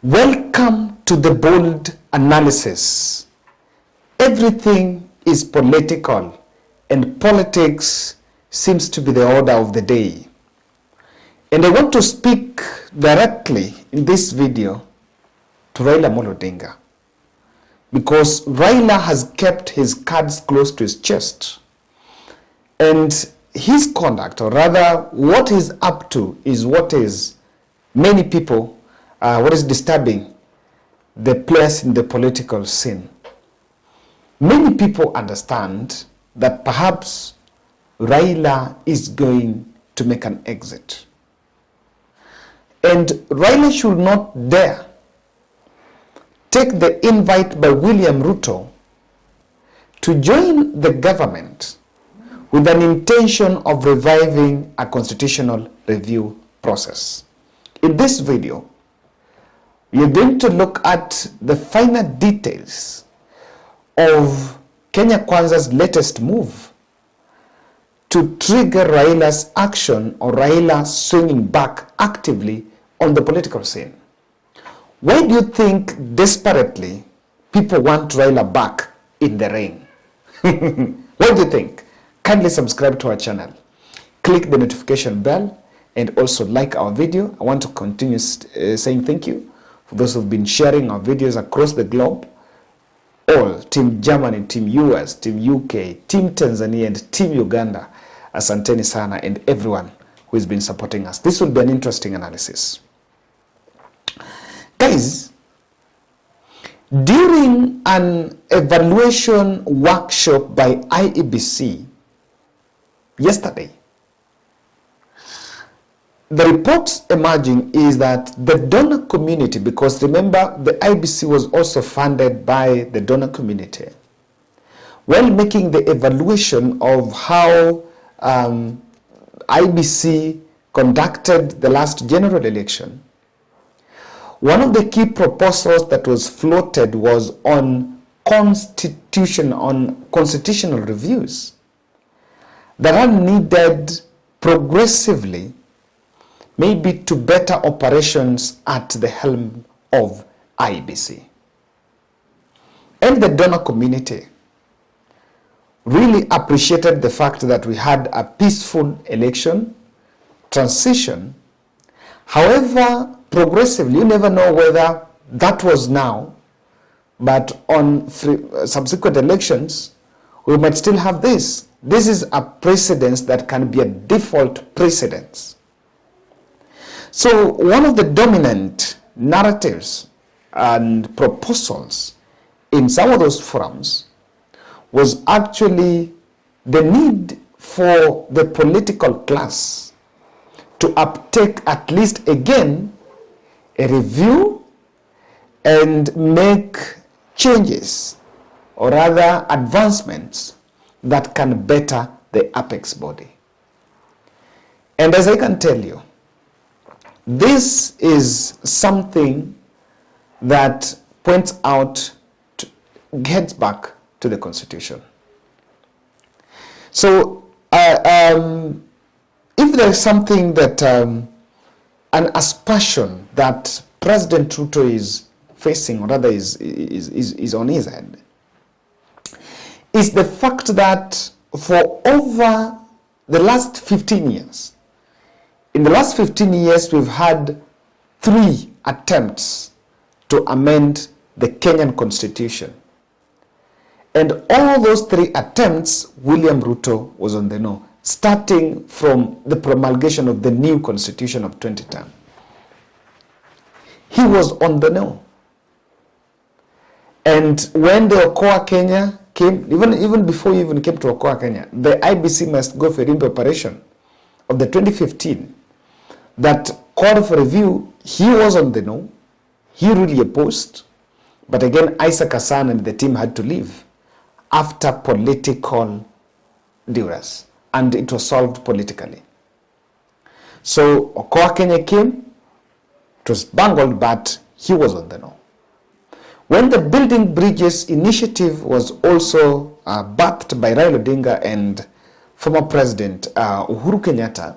Welcome to the bold analysis. Everything is political, and politics seems to be the order of the day. And I want to speak directly in this video to Raila Odinga, because Raila has kept his cards close to his chest. And his conduct, or rather what he's up to, is what is many people, what is disturbing the players in the political scene. Many people understand that perhaps Raila is going to make an exit. And Raila should not dare take the invite by William Ruto to join the government with an intention of reviving a constitutional review process. In this video, we are going to look at the finer details of Kenya Kwanza's latest move to trigger Raila's action, or Raila swinging back actively on the political scene. Why do you think desperately people want Raila back in the ring? What do you think? Kindly subscribe to our channel, click the notification bell, and also like our video. I want to continue saying thank you for those who've been sharing our videos across the globe. All, Team Germany, Team US, Team UK, Team Tanzania, and Team Uganda. Asanteni sana, and everyone who has been supporting us. This will be an interesting analysis. Guys, during an evaluation workshop by IEBC yesterday, the reports emerging is that the donor community, because remember the IEBC was also funded by the donor community, while making the evaluation of how IEBC conducted the last general election, one of the key proposals that was floated was on constitutional reviews that are needed progressively, maybe to better operations at the helm of IEBC. And the donor community really appreciated the fact that we had a peaceful election transition. However, progressively, you never know whether that was now, but on subsequent elections, we might still have this. This is a precedence that can be a default precedence. So one of the dominant narratives and proposals in some of those forums was actually the need for the political class to uptake at least again a review and make changes, or rather advancements, that can better the apex body. And as I can tell you, this is something that points out, gets back to the Constitution. So if there is something that, an aspersion that President Ruto is facing, or rather is on his head, is the fact that for over the last 15 years, in the last 15 years, we've had 3 attempts to amend the Kenyan Constitution. And all those 3 attempts, William Ruto was on the no, starting from the promulgation of the new Constitution of 2010. He was on the no. And when the Okoa Kenya came, even before he even came to Okoa Kenya, the IEBC must go for preparation of the 2015 that called for review. He was on the no. He really opposed. But again, Isaac Hassan and the team had to leave after political duress, and it was solved politically. So Okoa Kenya came, it was bungled, but he was on the no. When the Building Bridges initiative was also backed by Raila Odinga and former President Uhuru Kenyatta,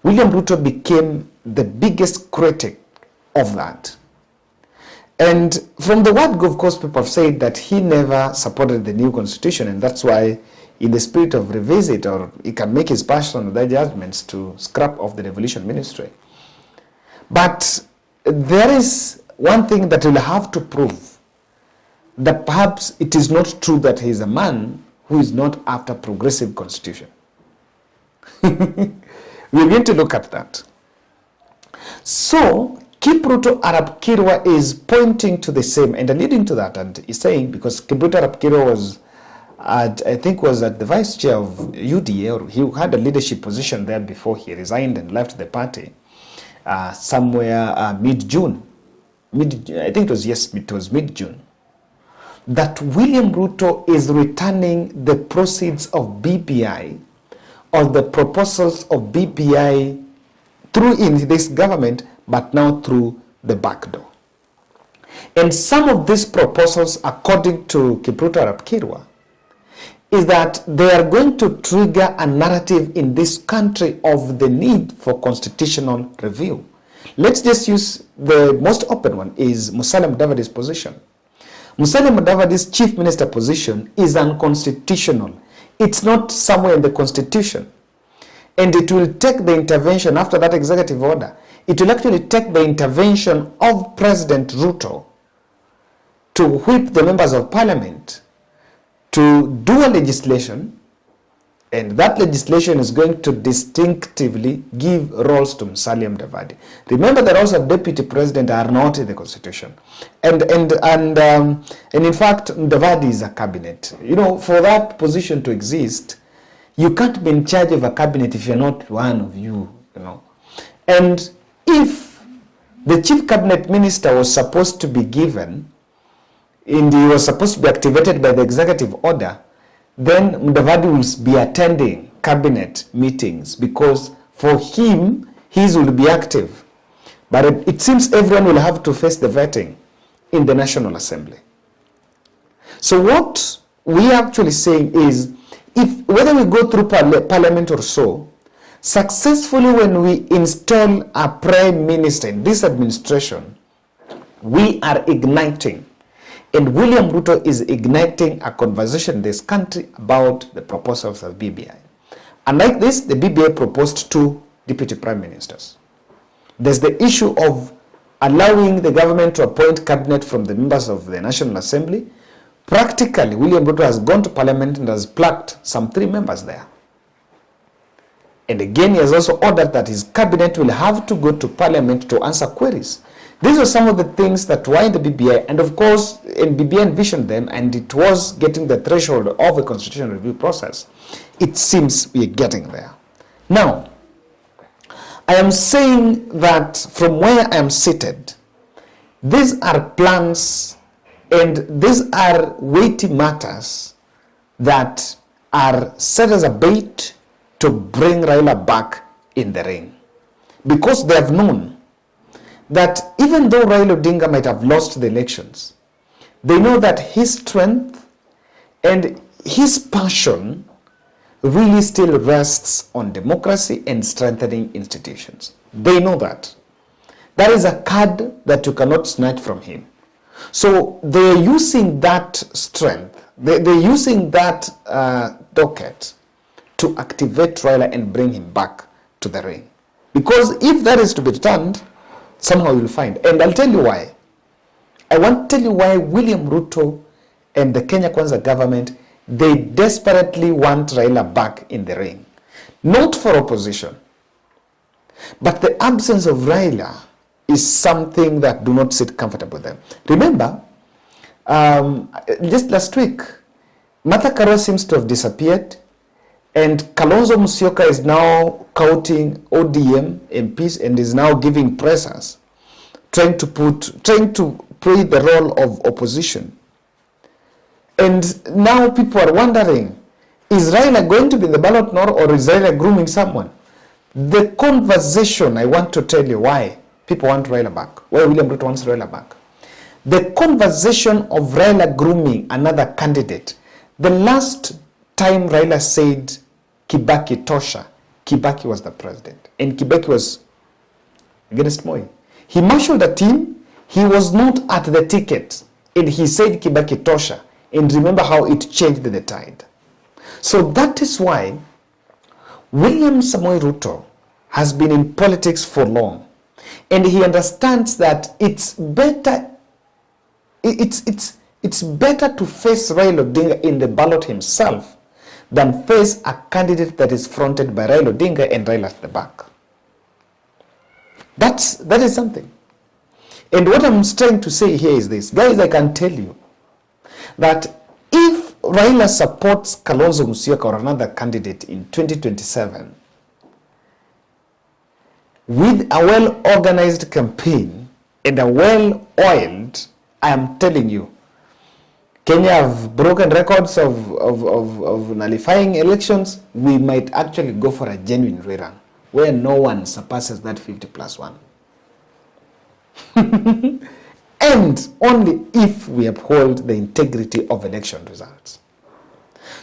William Ruto became the biggest critic of that. And from the word go, of course, people have said that he never supported the new constitution, and that's why, in the spirit of revisit, or he can make his personal judgments to scrap off the devolution ministry. But there is one thing that we'll have to prove, that perhaps it is not true that he is a man who is not after progressive constitution. We're going to look at that. So, Kipruto Arab Kirwa is pointing to the same and alluding to that, and he's saying, because Kipruto Arab Kirwa was, I think, was at the vice chair of UDA, or he had a leadership position there before he resigned and left the party somewhere mid-June. I think it was mid-June. That William Ruto is returning the proceeds of BBI, or the proposals of BBI, through in this government, but now through the back door. And some of these proposals, according to Kipruto Arab Kirwa, is that they are going to trigger a narrative in this country of the need for constitutional review. Let's just use the most open one, is Musalia Mudavadi's position. Musalia Mudavadi's chief minister position is unconstitutional. It's not somewhere in the constitution. And it will take the intervention after that executive order. It will actually take the intervention of President Ruto to whip the members of parliament to do a legislation, and that legislation is going to distinctively give roles to Musalia Mudavadi. Remember that also deputy president are not in the constitution, and in fact Mudavadi is a cabinet. You know, for that position to exist, you can't be in charge of a cabinet if you're not one of you know. And if the chief cabinet minister was supposed to be given, and he was supposed to be activated by the executive order, then Mudavadi will be attending cabinet meetings, because for him, his will be active. But it seems everyone will have to face the vetting in the National Assembly. So what we are actually saying is, whether we go through parliament or so, successfully when we install a prime minister in this administration, we are igniting, and William Ruto is igniting a conversation in this country about the proposals of BBI. Unlike this, the BBI proposed 2 deputy prime ministers. There's the issue of allowing the government to appoint cabinet from the members of the National Assembly. Practically, William Ruto has gone to parliament and has plucked some 3 members there. And again, he has also ordered that his cabinet will have to go to parliament to answer queries. These are some of the things that were in the BBI, and of course, in BBI envisioned them, and it was getting the threshold of a constitutional review process. It seems we are getting there. Now, I am saying that from where I am seated, these are plans and these are weighty matters that are set as a bait to bring Raila back in the ring. Because they have known that even though Raila Odinga might have lost the elections, they know that his strength and his passion really still rests on democracy and strengthening institutions. They know that. That is a card that you cannot snatch from him. So they're using that strength, they're using that docket to activate Raila and bring him back to the ring. Because if that is to be returned, somehow you'll find. And I'll tell you why. I want to tell you why William Ruto and the Kenya Kwanza government, they desperately want Raila back in the ring. Not for opposition, but the absence of Raila is something that do not sit comfortable with them. Remember, just last week, Martha Karua seems to have disappeared, and Kalonzo Musyoka is now counting ODM MPs and is now giving pressers, trying to play the role of opposition. And now people are wondering, is Raila going to be in the ballot now, or is Raila grooming someone? The conversation, I want to tell you why people want Raila back, why William Ruto wants Raila back. The conversation of Raila grooming another candidate. The last time Raila said Kibaki tosha, Kibaki was the president, and Kibaki was against Moi. He marshaled a team, He was not at the ticket, and he said Kibaki tosha, and remember how it changed the tide. So that is why William Samoei Ruto has been in politics for long, and he understands that it's better to face Raila Odinga in the ballot himself than face a candidate that is fronted by Raila Odinga and Raila at the back. That is something. And what I'm trying to say here is this. Guys, I can tell you that if Raila supports Kalonzo Musyoka or another candidate in 2027, with a well-organized campaign and a well-oiled, I am telling you, Kenya have broken records of nullifying elections. We might actually go for a genuine rerun where no one surpasses that 50+1. And only if we uphold the integrity of election results.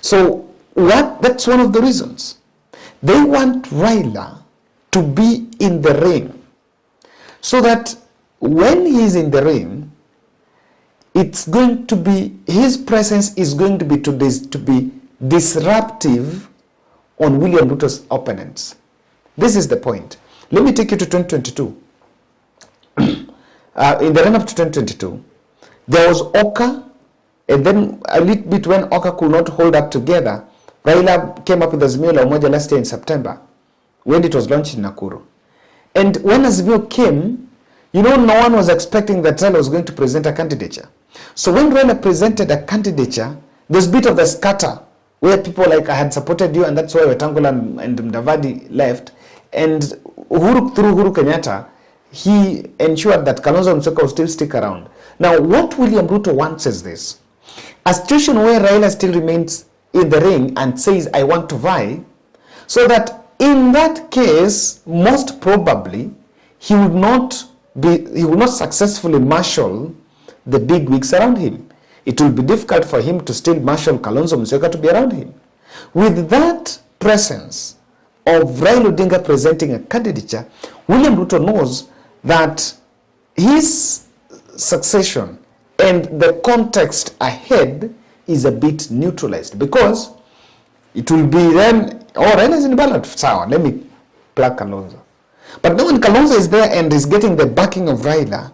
So that's one of the reasons. They want Raila to be in the ring, so that when he's in the ring, it's going to be, his presence is going to be disruptive on William Ruto's opponents. This is the point. Let me take you to 2022. In the run-up to 2022, there was Oka, and then a little bit when Oka could not hold up together, Raila came up with Azimio la Umoja last year in September, when it was launched in Nakuru. And when Azimio came, no one was expecting that Raila was going to present a candidature. So when Raila presented a candidature, there's a bit of the scatter, where people like, I had supported you, and that's why Wetangula and Mudavadi left, and through Uhuru Kenyatta, he ensured that Kalonzo Musyoka will still stick around. Now, what William Ruto wants is this. A situation where Raila still remains in the ring and says, I want to vie, so that in that case, most probably, he will not successfully marshal the big wigs around him. It will be difficult for him to still marshal Kalonzo Musyoka to be around him. With that presence of Raila Odinga presenting a candidature, William Ruto knows that his succession and the context ahead is a bit neutralized, because it will be then, Raila is in the ballot, sour, let me plug Kalonzo. But then when Kalonzo is there and is getting the backing of Raila,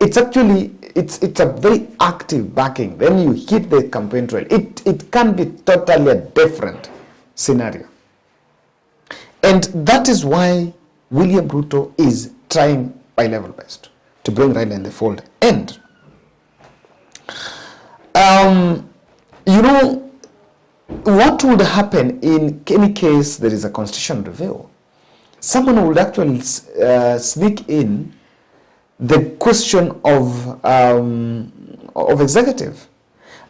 it's actually, it's a very active backing. Then you hit the campaign trail. It can be totally a different scenario. And that is why William Ruto is trying by level best to bring Raila in the fold. And, what would happen in any case there is a constitutional review? Someone would actually sneak in the question of executive.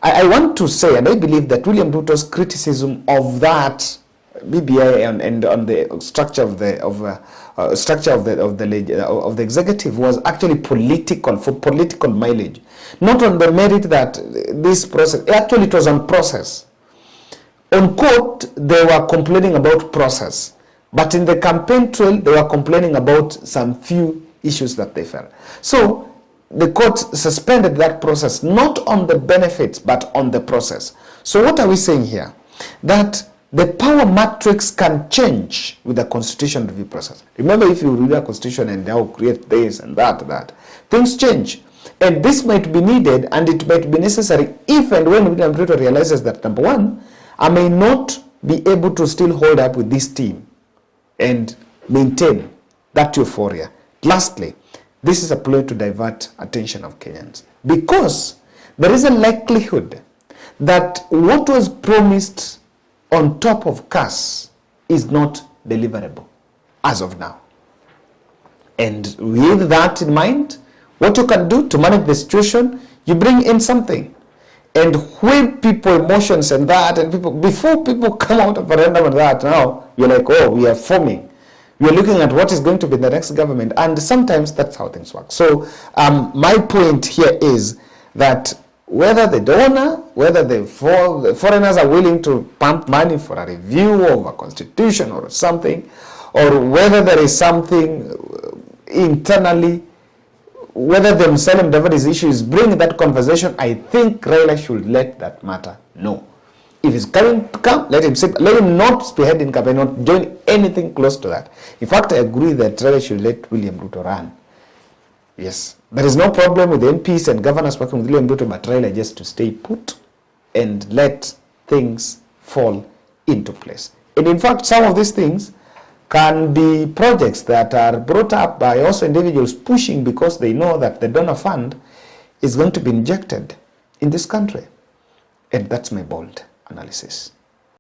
I want to say, and I believe that William Ruto's criticism of that BBI and on the structure of the executive was actually political, for political mileage, not on the merit that this process. Actually, it was on process. On court, they were complaining about process, but in the campaign trail, they were complaining about some few issues that they felt. So the court suspended that process, not on the benefits, but on the process. So what are we saying here? That the power matrix can change with the constitution review process. Remember, if you read a constitution and now create this and that, things change. And this might be needed, and it might be necessary if and when William Ruto realizes that, number one, I may not be able to still hold up with this team and maintain that euphoria. Lastly, this is a ploy to divert attention of Kenyans, because there is a likelihood that what was promised on top of CAS is not deliverable as of now. And with that in mind, what you can do to manage the situation, you bring in something. And when people emotions and that, and people, before people come out of a referendum and that, now you're like, oh, we are forming. We're looking at what is going to be the next government. And sometimes that's how things work. So my point here is that whether the donor, whether the foreigners are willing to pump money for a review of a constitution or something, or whether there is something internally whether the Musalia Mudavadi's issue is bringing that conversation, I think Raila should let that matter know. If he's coming to come, let him sit, let him not spearhead in campaign, not join anything close to that. In fact, I agree that Raila should let William Ruto run. Yes, there is no problem with the MPs and governors working with William Ruto, but Raila just to stay put and let things fall into place. And in fact, some of these things can be projects that are brought up by also individuals pushing because they know that the donor fund is going to be injected in this country. And that's my bold analysis.